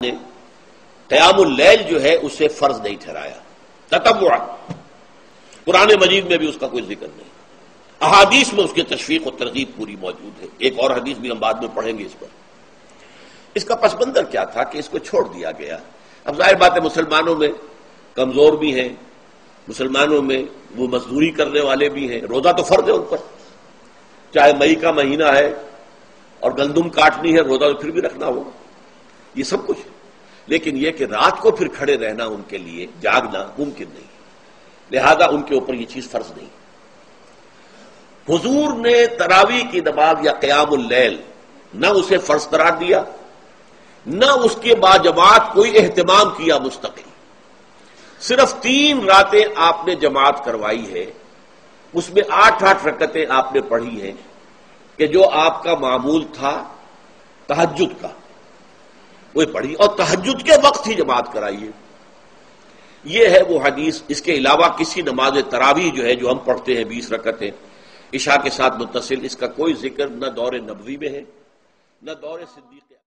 نے قیام اللیل جو ہے اسے فرض نہیں ٹھہرایا تطوعا، قرآن مجید میں بھی اس کا کوئی ذکر نہیں، احادیث میں اس کی تشویق و ترغیب پوری موجود ہے۔ ایک اور حدیث بھی ہم بعد میں پڑھیں گے اس پر۔ اس کا پس منظر کیا تھا کہ اس کو چھوڑ دیا گیا۔ اب ظاہر بات ہے مسلمانوں میں کمزور بھی ہیں، مسلمانوں میں وہ مزدوری کرنے والے بھی ہیں، روزہ تو فرض ہے ان پر، چاہے مئی کا مہینہ ہے اور گندم کاٹنی ہے، روزہ تو پھر بھی رکھنا ہوگا، یہ سب کچھ، لیکن یہ کہ رات کو پھر کھڑے رہنا ان کے لیے جاگنا ممکن نہیں، لہذا ان کے اوپر یہ چیز فرض نہیں۔ حضور نے تراویح کی نماز یا قیام اللیل نہ اسے فرض قرار دیا، نہ اس کے بعد جماعت کوئی اہتمام کیا مستقل، صرف 3 راتیں آپ نے جماعت کروائی ہے، اس میں 8 رکعتیں آپ نے پڑھی ہیں کہ جو آپ کا معمول تھا تہجد کا وہ پڑھی، اور تہجد کے وقت ہی جماعت کرائی ہے۔ یہ ہے وہ حدیث۔ اس کے علاوہ کسی نماز تراویح جو ہے جو ہم پڑھتے ہیں 20 رکعتیں عشاء کے ساتھ متصل، اس کا کوئی ذکر نہ دور نبوی میں ہے نہ دور صدیق